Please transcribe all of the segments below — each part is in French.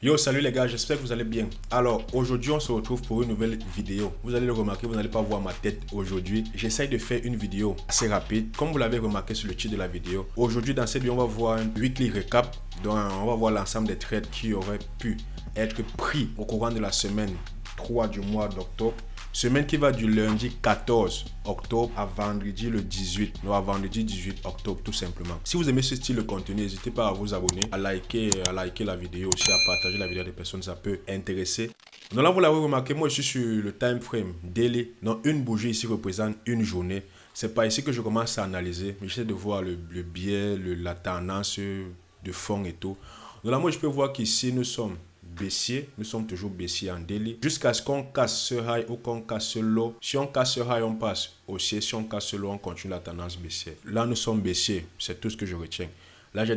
Yo, salut les gars, j'espère que vous allez bien. Alors, aujourd'hui, on se retrouve pour une nouvelle vidéo. Vous allez le remarquer, vous n'allez pas voir ma tête aujourd'hui. J'essaye de faire une vidéo assez rapide, comme vous l'avez remarqué sur le titre de la vidéo. Aujourd'hui, dans cette vidéo, on va voir un weekly recap. Donc, on va voir l'ensemble des trades qui auraient pu être pris au courant de la semaine 3 du mois d'octobre. Semaine qui va du lundi 14 octobre à vendredi le 18. Non, à vendredi 18 octobre tout simplement. Si vous aimez ce style de contenu, n'hésitez pas à vous abonner, à liker la vidéo, aussi à partager la vidéo à des personnes, ça peut intéresser. Donc là, vous l'avez remarqué, moi je suis sur le time frame daily. Donc une bougie ici représente une journée. C'est pas ici que je commence à analyser, mais j'essaie de voir le biais, la tendance de fond et tout. Donc là, moi je peux voir qu'ici nous sommes baissier, nous sommes toujours baissiers en daily jusqu'à ce qu'on casse ce high ou qu'on casse ce low. Si on casse ce high, on passe haussier. Si on casse ce low, on continue la tendance baissière. Là, nous sommes baissiers, c'est tout ce que je retiens. Là, j'ai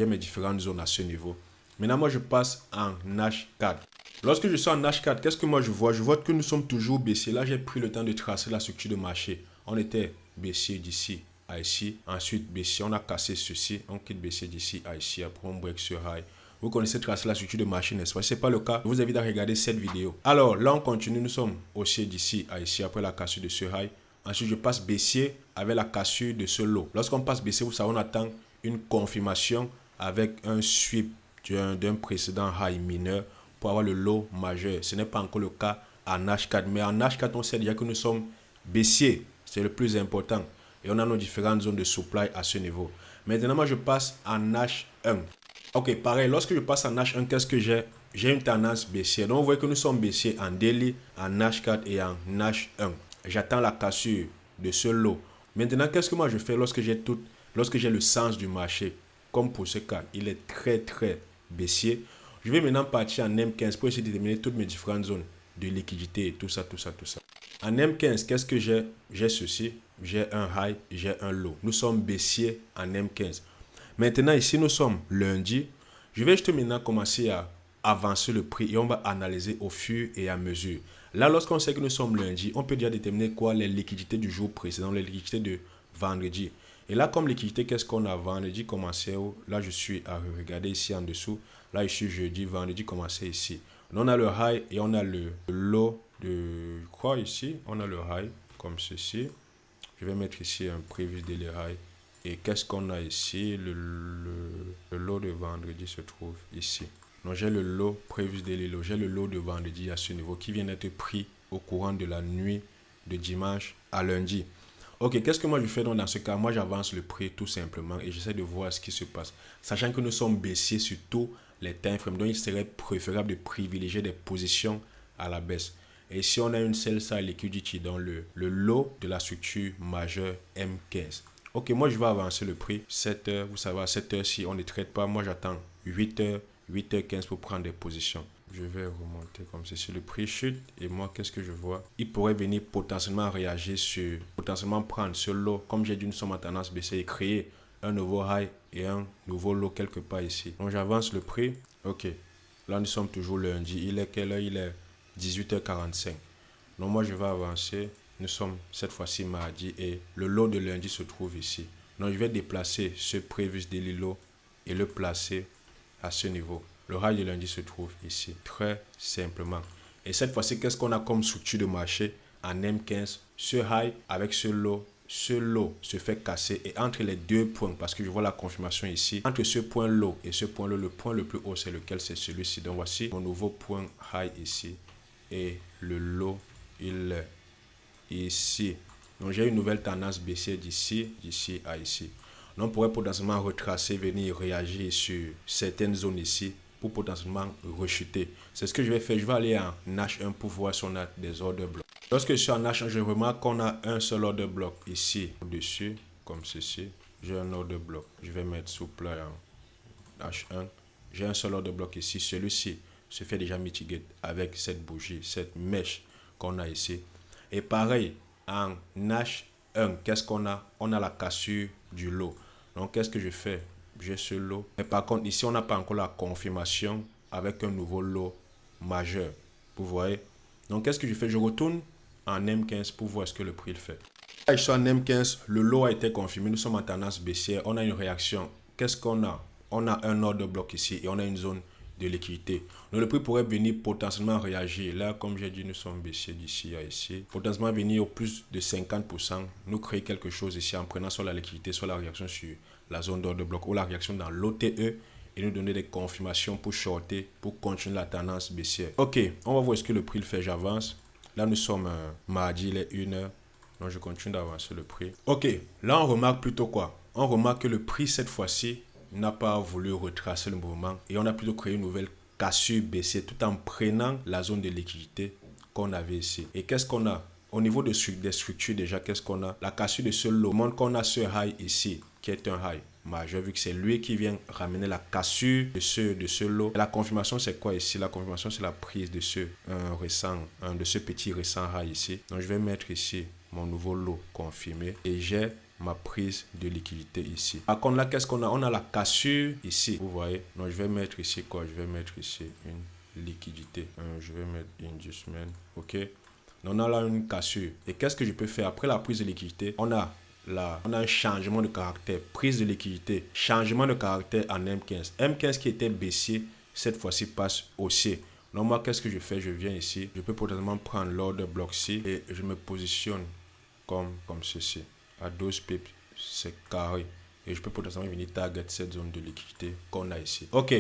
mes différentes zones à ce niveau. Maintenant, moi, je passe en H4. Lorsque je suis en H4, qu'est-ce que moi je vois? Je vois que nous sommes toujours baissiers. Là, j'ai pris le temps de tracer la structure de marché. On était baissier d'ici à ici. Ensuite, baissier, on a cassé ceci. On quitte baissier d'ici à ici. Après, on break ce high. Vous connaissez tracer la structure de marché, n'est-ce pas? Si ce n'est pas le cas, je vous invite à regarder cette vidéo. Alors, là, on continue. Nous sommes haussier d'ici à ici après la cassure de ce high. Ensuite, je passe baissier avec la cassure de ce low. Lorsqu'on passe baissier, vous savez, on attend une confirmation avec un sweep d'un précédent high mineur pour avoir le low majeur. Ce n'est pas encore le cas en H4. Mais en H4, on sait déjà que nous sommes baissiers. C'est le plus important. Et on a nos différentes zones de supply à ce niveau. Maintenant, moi, je passe en H1. Ok, pareil, lorsque je passe en H1, qu'est-ce que j'ai? J'ai une tendance baissière. Donc, vous voyez que nous sommes baissiers en daily, en H4 et en H1. J'attends la cassure de ce lot. Maintenant, qu'est-ce que moi je fais lorsque j'ai le sens du marché? Comme pour ce cas, il est très baissier. Je vais maintenant partir en M15 pour essayer de déterminer toutes mes différentes zones de liquidité et tout ça. En M15, qu'est-ce que j'ai? J'ai ceci, j'ai un high, j'ai un low. Nous sommes baissiers en M15. Maintenant, ici, nous sommes lundi. Je vais juste maintenant commencer à avancer le prix et on va analyser au fur et à mesure. Là, lorsqu'on sait que nous sommes lundi, on peut déjà déterminer quoi? Les liquidités du jour précédent, les liquidités de vendredi. Et là, comme liquidité, qu'est-ce qu'on a? Vendredi commençait où? Là, je suis à regarder ici en dessous. Là, je suis jeudi, vendredi commençait ici. Là, on a le high et on a le low de... Je crois ici, on a le high comme ceci. Je vais mettre ici un previous daily high. Et qu'est-ce qu'on a ici? Le lot de vendredi se trouve ici. Donc j'ai le lot previous daily low. J'ai le lot de vendredi à ce niveau qui vient d'être pris au courant de la nuit de dimanche à lundi. Ok, qu'est-ce que moi je fais donc dans ce cas? Moi j'avance le prix tout simplement et j'essaie de voir ce qui se passe. Sachant que nous sommes baissiers sur tous les time frames. Donc il serait préférable de privilégier des positions à la baisse. Et si on a une sell side liquidity dans le lot de la structure majeure M15. Ok, moi je vais avancer le prix. 7 heures, vous savez, à 7 heures, si on ne traite pas, moi j'attends 8 heures, 8h15 pour prendre des positions. Je vais remonter comme ceci. Le prix chute et moi, qu'est-ce que je vois? Il pourrait venir potentiellement réagir sur, potentiellement prendre ce lot. Comme j'ai dit, nous sommes en tendance baissière et créer un nouveau high et un nouveau lot quelque part ici. Donc j'avance le prix. Ok, là nous sommes toujours lundi. Il est quelle heure? Il est 18h45. Donc moi je vais avancer. Nous sommes cette fois-ci mardi et le lot de lundi se trouve ici. Donc je vais déplacer ce previous daily low et le placer à ce niveau. Le high de lundi se trouve ici, très simplement. Et cette fois-ci, qu'est-ce qu'on a comme structure de marché en M15? Ce high avec ce low se fait casser et entre les deux points, parce que je vois la confirmation ici, entre ce point low et ce point low, le point le plus haut c'est lequel? C'est celui-ci. Donc voici mon nouveau point high ici et le low il est ici. Donc j'ai une nouvelle tendance baissière d'ici à ici. Donc on pourrait potentiellement retracer, venir réagir sur certaines zones ici pour potentiellement rechuter. C'est ce que je vais faire. Je vais aller en H1 pour voir si on a des ordres blocs. Lorsque je suis en H1, je remarque qu'on a un seul ordre bloc ici au-dessus, comme ceci. J'ai un ordre bloc. Je vais mettre supply en H1. J'ai un seul ordre bloc ici. Celui-ci se fait déjà mitiger avec cette bougie, cette mèche qu'on a ici. Et pareil, en H1, qu'est-ce qu'on a? On a la cassure du lot. Donc, qu'est-ce que je fais? J'ai ce lot. Mais par contre, ici, on n'a pas encore la confirmation avec un nouveau lot majeur. Vous voyez? Donc, qu'est-ce que je fais? Je retourne en M15 pour voir ce que le prix il fait. Là, je suis en M15. Le lot a été confirmé. Nous sommes en tendance baissière. On a une réaction. Qu'est-ce qu'on a? On a un ordre bloc ici et on a une zone de liquidité. Donc le prix pourrait venir potentiellement réagir. Là, comme j'ai dit, nous sommes baissiers d'ici à ici. Potentiellement venir au plus de 50%. Nous créer quelque chose ici en prenant soit la liquidité, soit la réaction sur la zone d'ordre de bloc ou la réaction dans l'OTE et nous donner des confirmations pour shorter, pour continuer la tendance baissière. Ok, on va voir ce que le prix le fait. J'avance. Là, nous sommes mardi, il est 1h. Donc je continue d'avancer le prix. Ok, là on remarque plutôt quoi? On remarque que le prix cette fois-ci n'a pas voulu retracer le mouvement et on a plutôt créé une nouvelle cassure baissière tout en prenant la zone de liquidité qu'on avait ici. Et qu'est-ce qu'on a? Au niveau des structures déjà, qu'est-ce qu'on a? La cassure de ce lot montre qu'on a ce high ici qui est un high majeur vu que c'est lui qui vient ramener la cassure de ce lot. Et la confirmation c'est quoi ici? La confirmation c'est la prise de ce petit récent high ici. Donc je vais mettre ici mon nouveau lot confirmé et j'ai ma prise de liquidité ici. Par contre là qu'est-ce qu'on a? On a la cassure ici, vous voyez. Donc je vais mettre ici quoi? Je vais mettre ici une liquidité. Je vais mettre inducement, ok. Donc on a là une cassure. Et qu'est-ce que je peux faire? Après la prise de liquidité, on a un changement de caractère, prise de liquidité, changement de caractère en M15. M15 qui était baissier, cette fois-ci passe haussier. Donc moi, qu'est-ce que je fais? Je viens ici, je peux potentiellement prendre l'ordre bloc-ci et je me positionne comme ceci. À 12 pips, c'est carré. Et je peux potentiellement venir target cette zone de liquidité qu'on a ici. Ok,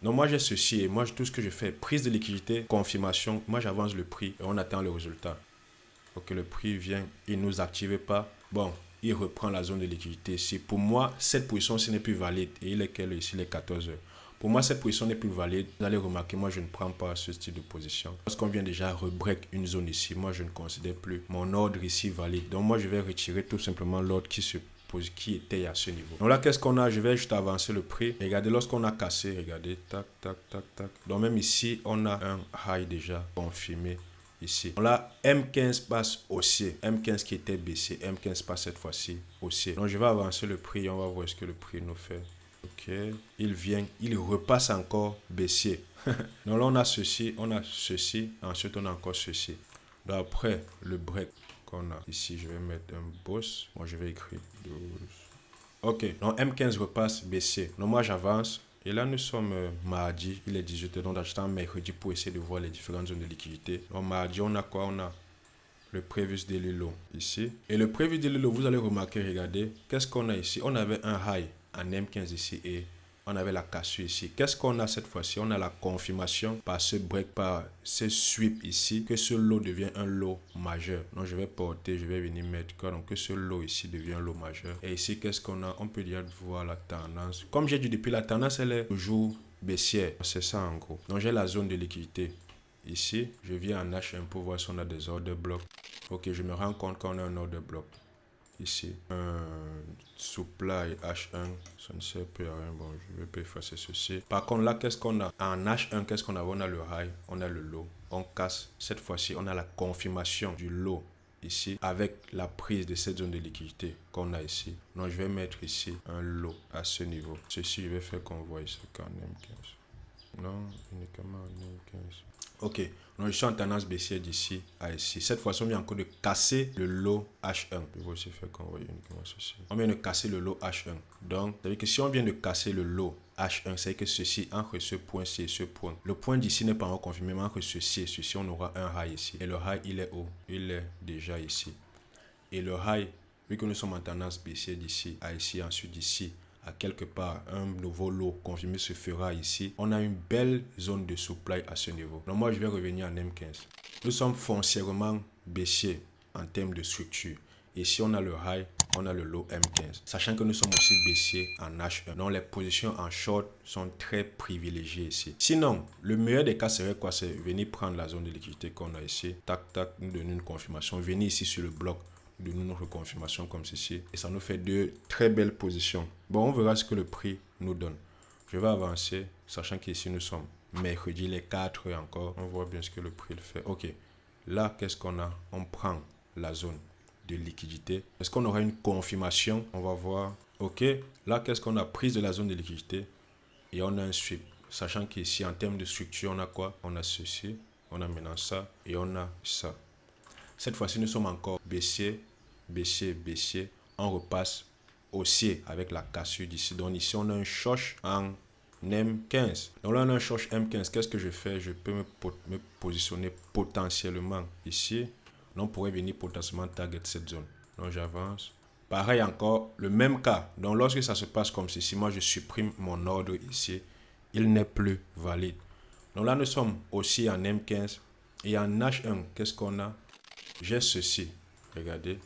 donc moi j'ai ceci et moi tout ce que je fais, prise de liquidité, confirmation, moi j'avance le prix et on attend le résultat. Ok, le prix vient, il ne nous active pas. Bon, il reprend la zone de liquidité ici. Pour moi, cette position ce n'est plus valide. Et il est quelle ici, les 14 heures. Pour moi, cette position n'est plus valide. Vous allez remarquer, moi, je ne prends pas ce style de position. Parce qu'on vient déjà rebreak une zone ici, moi, je ne considère plus mon ordre ici valide. Donc, moi, je vais retirer tout simplement l'ordre qui était à ce niveau. Donc là, qu'est-ce qu'on a? Je vais juste avancer le prix. Regardez, lorsqu'on a cassé, regardez, tac, tac, tac, tac. Donc, même ici, on a un high déjà confirmé. Ici. Donc là, M15 passe haussier. M15 qui était baissier. M15 passe cette fois-ci haussier. Donc je vais avancer le prix. On va voir ce que le prix nous fait. Ok. Il vient. Il repasse encore baissier. Donc là, on a ceci. Ensuite, on a encore ceci. Donc après, le break qu'on a ici, je vais mettre un boss. Moi, je vais écrire 12. Ok. Donc M15 repasse baissier. Donc moi, j'avance. Et là, nous sommes mardi, il est 18h, donc j'attends mercredi pour essayer de voir les différentes zones de liquidité. Donc mardi, on a quoi? On a le previous daily low ici. Et le previous daily low, vous allez remarquer, regardez, qu'est-ce qu'on a ici? On avait un high en M15 ici et on avait la cassure ici. Qu'est-ce qu'on a cette fois-ci? On a la confirmation par ce break, par ce sweep ici, que ce lot devient un lot majeur. Donc je vais porter, je vais venir mettre quoi? Donc que ce lot ici devient un lot majeur. Et ici, qu'est-ce qu'on a? On peut déjà voir la tendance. Comme j'ai dit depuis, la tendance, elle est toujours baissière. C'est ça en gros. Donc j'ai la zone de liquidité. Ici, je viens en H1 pour voir si on a des ordres blocs. Ok, je me rends compte qu'on a un ordre bloc. Ici, un supply H1, ça ne sert plus à rien. Bon, je vais pas effacer ceci. Par contre, là, qu'est-ce qu'on a? En H1, qu'est-ce qu'on a? On a le high, on a le low. On casse. Cette fois-ci, on a la confirmation du low ici avec la prise de cette zone de liquidité qu'on a ici. Donc, je vais mettre ici un low à ce niveau. Ceci, je vais faire qu'on voit ici qu'en M15. Non, uniquement en M15. Ok, donc je suis en tendance baissière d'ici à ici. Cette fois-ci, on vient encore de casser le lot H1. Je vais aussi faire qu'on voit uniquement ceci. On vient de casser le lot H1. Donc, ça veut dire que si on vient de casser le lot H1, c'est que ceci, entre ce point-ci et ce point. Le point d'ici n'est pas encore confirmé, mais entre ceci et ceci, on aura un high ici. Et le high, il est où? Il est déjà ici. Et le high, vu que nous sommes en tendance baissière d'ici à ici, ensuite d'ici à quelque part, un nouveau lot confirmé se fera ici. On a une belle zone de supply à ce niveau. Donc moi, je vais revenir en M15. Nous sommes foncièrement baissiers en termes de structure. Ici, on a le high, on a le low M15. Sachant que nous sommes aussi baissiers en H1. Donc les positions en short sont très privilégiées ici. Sinon, le meilleur des cas serait quoi? C'est venir prendre la zone de liquidité qu'on a ici. Tac, tac, nous donner une confirmation. Venir ici sur le bloc de notre confirmation comme ceci et ça nous fait deux très belles positions. Bon, on verra ce que le prix nous donne. Je vais avancer, sachant qu'ici nous sommes mercredi, les 4 heures encore. On voit bien ce que le prix le fait. Ok, là, qu'est-ce qu'on a? On prend la zone de liquidité. Est-ce qu'on aura une confirmation? On va voir. Ok, là, qu'est-ce qu'on a? Prise de la zone de liquidité et on a un sweep. Sachant qu'ici, en termes de structure, on a quoi? On a ceci, on a maintenant ça et on a ça. Cette fois-ci, nous sommes encore baissier, baissier, baissier. On repasse haussier avec la cassure d'ici. Donc ici, on a un choc en M15. Donc là, on a un short M15. Qu'est-ce que je fais? Je peux me positionner potentiellement ici. Donc, on pourrait venir potentiellement target cette zone. Donc, j'avance. Pareil encore, le même cas. Donc, lorsque ça se passe comme ceci, moi, je supprime mon ordre ici. Il n'est plus valide. Donc là, nous sommes aussi en M15. Et en H1, qu'est-ce qu'on a? J'ai ceci. Regardez,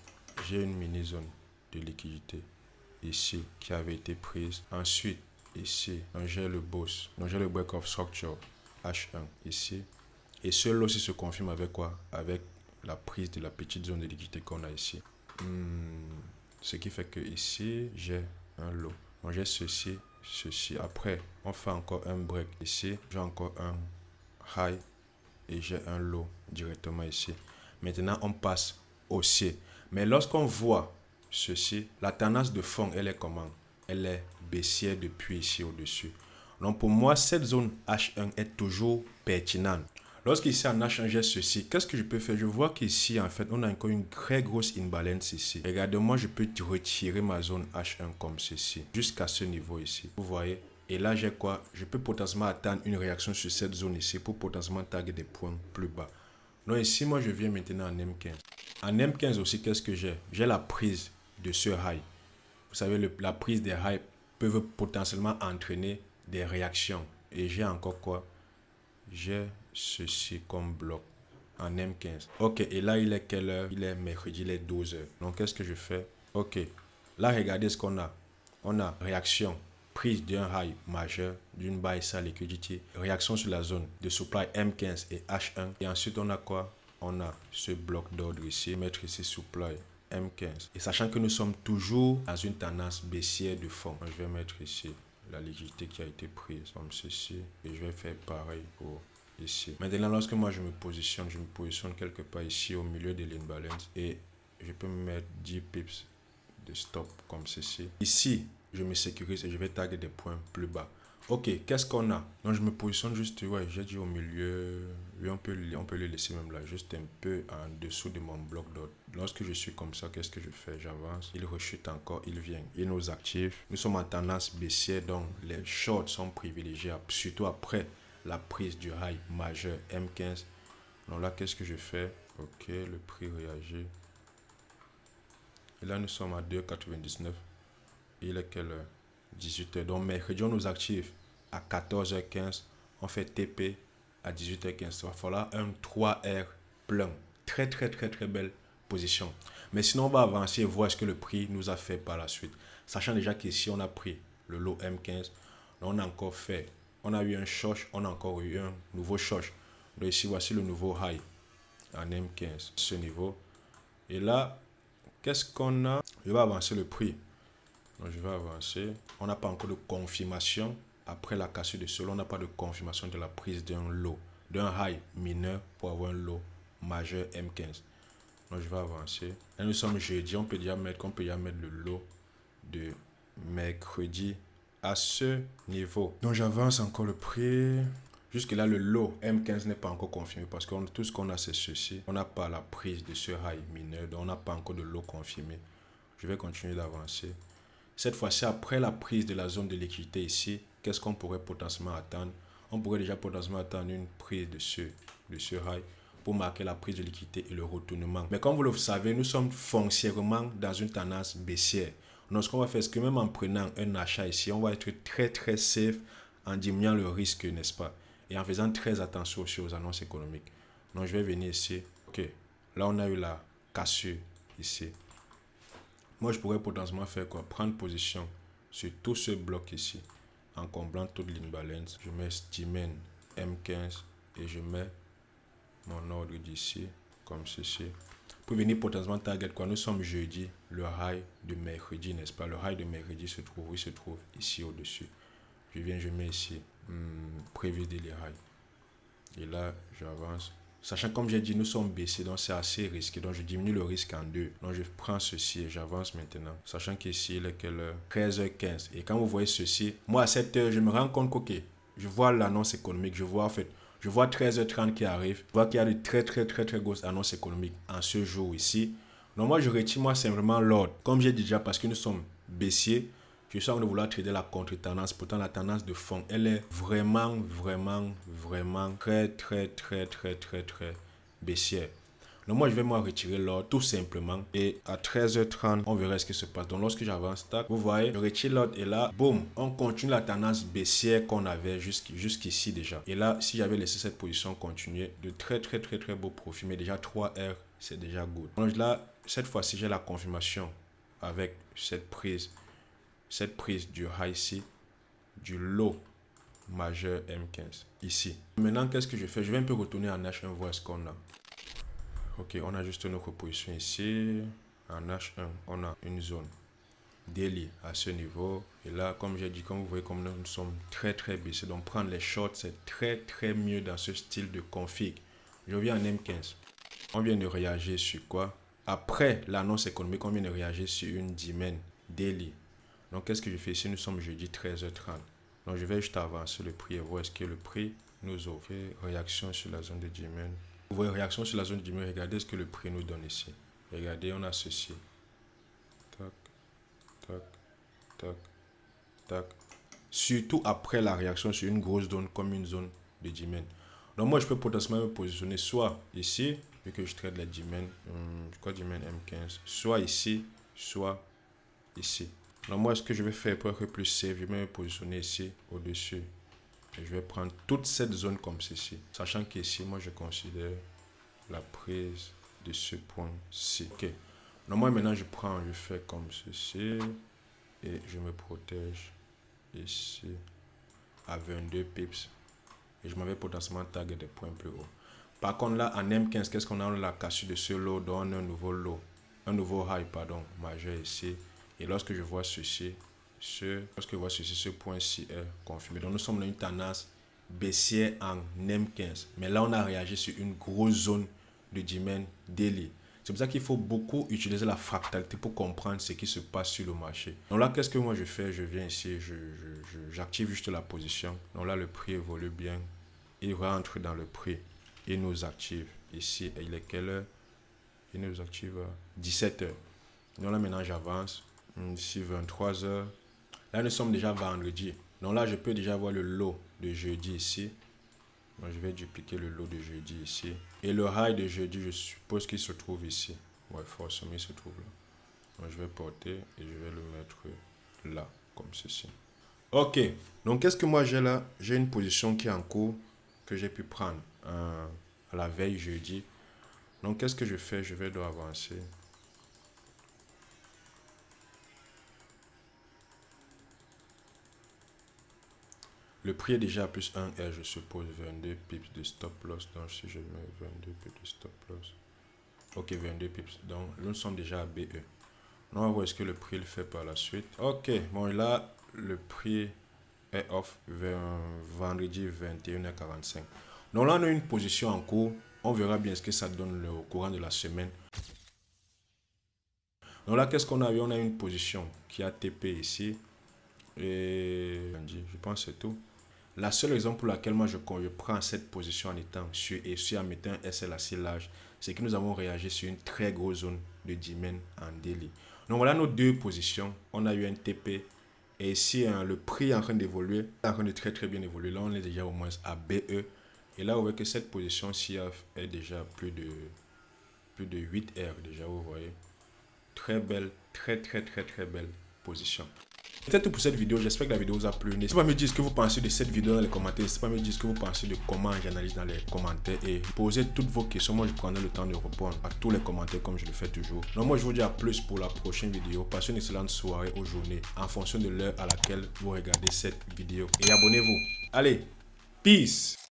j'ai une mini-zone de liquidité ici qui avait été prise. Ensuite, ici, j'ai le boss. Donc, j'ai le break of structure H1 ici. Et ce lot se confirme avec quoi? Avec la prise de la petite zone de liquidité qu'on a ici. Ce qui fait que ici, j'ai un lot. Donc, j'ai ceci, ceci. Après, on fait encore un break ici. J'ai encore un high et j'ai un lot directement ici. Maintenant, on passe haussier. Mais lorsqu'on voit ceci, la tendance de fond, elle est comment? Elle est baissière depuis ici au-dessus. Donc, pour moi, cette zone H1 est toujours pertinente. Lorsqu'ici en H1, j'ai ceci, qu'est-ce que je peux faire? Je vois qu'ici, en fait, on a encore une très grosse imbalance ici. Regardez-moi, je peux retirer ma zone H1 comme ceci, jusqu'à ce niveau ici. Vous voyez? Et là, j'ai quoi? Je peux potentiellement attendre une réaction sur cette zone ici pour potentiellement taguer des points plus bas. Donc ici, moi, je viens maintenant en M15. En M15 aussi, qu'est-ce que j'ai? J'ai la prise de ce high. Vous savez, la prise des highs peuvent potentiellement entraîner des réactions. Et j'ai encore quoi? J'ai ceci comme bloc en M15. Ok, et là, il est quelle heure? Il est mercredi, il est 12 heures. Donc, qu'est-ce que je fais? Ok, là, regardez ce qu'on a. On a réaction, prise d'un high majeur, d'une buy side liquidity, réaction sur la zone de supply M15 et H1. Et ensuite, on a quoi? On a ce bloc d'ordre ici, mettre ici supply M15. Et sachant que nous sommes toujours dans une tendance baissière de fond, je vais mettre ici la liquidité qui a été prise comme ceci. Et je vais faire pareil pour ici. Maintenant, lorsque moi je me positionne quelque part ici au milieu de l'imbalance et je peux me mettre 10 pips de stop comme ceci. Ici, je me sécurise et je vais taguer des points plus bas. Ok, qu'est-ce qu'on a? Donc, je me positionne juste, ouais, j'ai dit au milieu. Oui, on peut le laisser même là, juste un peu en dessous de mon bloc d'ordre. Lorsque je suis comme ça, qu'est-ce que je fais? J'avance, il rechute encore, il vient. Il nous active. Nous sommes en tendance baissière, donc les shorts sont privilégiés, surtout après la prise du high majeur M15. Donc là, qu'est-ce que je fais? Ok, le prix réagit. Et là, nous sommes à 2,99. Il est quelle heure? 18h. Donc, mercredi, on nous active à 14h15. On fait TP à 18h15. Il va falloir un 3R plein. Très, très, très, très belle position. Mais sinon, on va avancer et voir ce que le prix nous a fait par la suite. Sachant déjà qu'ici, on a pris le lot M15. On a encore fait. On a eu un short. On a encore eu un nouveau short. Donc, ici, voici le nouveau high en M15. Ce niveau. Et là, qu'est-ce qu'on a? Je vais avancer le prix. Donc, je vais avancer. On n'a pas encore de confirmation. Après la cassure de ce lot, on n'a pas de confirmation de la prise d'un lot, d'un high mineur pour avoir un lot majeur M15. Donc, je vais avancer. Là, nous sommes jeudi. On peut déjà mettre le lot de mercredi à ce niveau. Donc, j'avance encore le prix. Jusque là, le lot M15 n'est pas encore confirmé parce que tout ce qu'on a, c'est ceci. On n'a pas la prise de ce high mineur. Donc, on n'a pas encore de lot confirmé. Je vais continuer d'avancer. Cette fois-ci, après la prise de la zone de liquidité ici, qu'est-ce qu'on pourrait potentiellement attendre? On pourrait déjà potentiellement attendre une prise de ce high pour marquer la prise de liquidité et le retournement. Mais comme vous le savez, nous sommes foncièrement dans une tendance baissière. Donc, ce qu'on va faire, c'est que même en prenant un achat ici, on va être très, très safe en diminuant le risque, n'est-ce pas? Et en faisant très attention aussi aux annonces économiques. Donc, je vais venir ici. Ok, là, on a eu la cassure ici. Moi, je pourrais potentiellement faire quoi? Prendre position sur tout ce bloc ici, en comblant toute l'imbalance. Je mets Stimen M15 et je mets mon ordre d'ici, comme ceci. Pour venir potentiellement target quoi? Nous sommes jeudi, le high de mercredi, n'est-ce pas? Le high de mercredi se trouve ici au-dessus. Je viens, je mets ici, prévu des high. Et là, j'avance. Sachant, comme j'ai dit, nous sommes baissés, donc c'est assez risqué. Donc, je diminue le risque en deux. Donc, je prends ceci et j'avance maintenant. Sachant qu'ici, il est quelle heure? 13h15. Et quand vous voyez ceci, moi, à cette heure, je me rends compte que, je vois l'annonce économique. Je vois 13h30 qui arrive. Je vois qu'il y a de très, très, très, très grosses annonces économiques en ce jour ici. Donc, moi, je retire, c'est vraiment l'ordre. Comme j'ai dit déjà, parce que nous sommes baissiers. Je suis en train de vouloir trader la contre-tendance. Pourtant, la tendance de fond, elle est vraiment très baissière. Donc moi, je vais moi retirer l'ordre tout simplement. Et à 13h30, on verra ce qui se passe. Donc lorsque j'avance, vous voyez, je retire l'ordre et là, boum, on continue la tendance baissière qu'on avait jusqu'ici déjà. Et là, si j'avais laissé cette position continuer, de très beau profit. Mais déjà 3R, c'est déjà good. Donc là, cette fois-ci, j'ai la confirmation avec cette prise du high ici, du low majeur M15 ici. Maintenant, qu'est-ce que je fais? Je vais un peu retourner en H1, voir ce qu'on a. Ok, on a juste notre position ici. En H1, on a une zone daily à ce niveau. Et là, comme j'ai dit, comme vous voyez, comme nous sommes très baissés. Donc, prendre les shorts, c'est très mieux dans ce style de config. Je viens en M15. On vient de réagir sur quoi? Après l'annonce économique, on vient de réagir sur une demand daily. Donc, qu'est-ce que je fais ici? Nous sommes jeudi 13h30. Donc, je vais juste avancer le prix et voir est-ce que le prix nous offre. Réaction sur la zone de demand. Vous voyez, réaction sur la zone de demand. Regardez ce que le prix nous donne ici. Regardez, on a ceci. Tac. Surtout après la réaction sur une grosse zone comme une zone de demand. Donc, moi, je peux potentiellement me positionner soit ici, vu que je traite la demand, je crois demand M15, soit ici, soit ici. Donc moi, ce que je vais faire pour être plus safe, je vais me positionner ici au-dessus. Et je vais prendre toute cette zone comme ceci. Sachant qu'ici, moi, je considère la prise de ce point-ci. Ok. Donc moi, maintenant, je fais comme ceci. Et je me protège ici à 22 pips. Et je m'avais potentiellement tagué des points plus hauts. Par contre, là, en M15, qu'est-ce qu'on a? On a la cassure de ce lot, donne un nouveau low. Un nouveau high, pardon, majeur ici. Et lorsque je vois ceci, ce point-ci est confirmé. Donc, nous sommes dans une tendance baissière en M15. Mais là, on a réagi sur une grosse zone de demand daily. C'est pour ça qu'il faut beaucoup utiliser la fractalité pour comprendre ce qui se passe sur le marché. Donc là, qu'est-ce que moi je fais? Je viens ici, j'active juste la position. Donc là, le prix évolue bien. Il rentre dans le prix. Il nous active ici. Et il est quelle heure? Il nous active à 17h. Donc là, maintenant, j'avance. Ici, 23h. Là, nous sommes déjà vendredi. Donc là, je peux déjà voir le lot de jeudi ici. Donc, je vais dupliquer le lot de jeudi ici. Et le high de jeudi, je suppose qu'il se trouve ici. Ouais, forcément, il se trouve là. Donc, je vais porter et je vais le mettre là, comme ceci. Ok. Donc, qu'est-ce que moi j'ai là? J'ai une position qui est en cours que j'ai pu prendre à la veille jeudi. Donc, qu'est-ce que je fais? Je vais devoir avancer. Le prix est déjà à plus 1R, je suppose, 22 pips de stop loss. Donc, si je mets 22 pips de stop loss. Ok, 22 pips. Donc, nous sommes déjà à BE. On va voir ce que le prix le fait par la suite. Ok, bon, là, le prix est off vendredi 21h45. Donc, là, on a une position en cours. On verra bien ce que ça donne au courant de la semaine. Donc, là, qu'est-ce qu'on a eu? On a une position qui a TP ici. Et je pense que c'est tout. La seule raison pour laquelle moi je prends cette position en étant en mettant un SL assez large, c'est que nous avons réagi sur une très grosse zone de demand en daily. Donc voilà nos deux positions. On a eu un TP et ici le prix est en train d'évoluer, en train de très bien évoluer. Là on est déjà au moins à BE et là vous voyez que cette position-ci est déjà plus de 8R déjà, vous voyez. Très belle, très belle position. C'est tout pour cette vidéo, j'espère que la vidéo vous a plu. N'hésitez pas à me dire ce que vous pensez de cette vidéo dans les commentaires. N'hésitez pas à me dire ce que vous pensez de comment j'analyse dans les commentaires. Et posez toutes vos questions, moi je prendrai le temps de répondre à tous les commentaires comme je le fais toujours. Donc moi je vous dis à plus pour la prochaine vidéo. Passez une excellente soirée ou journée en fonction de l'heure à laquelle vous regardez cette vidéo. Et abonnez-vous. Allez, peace!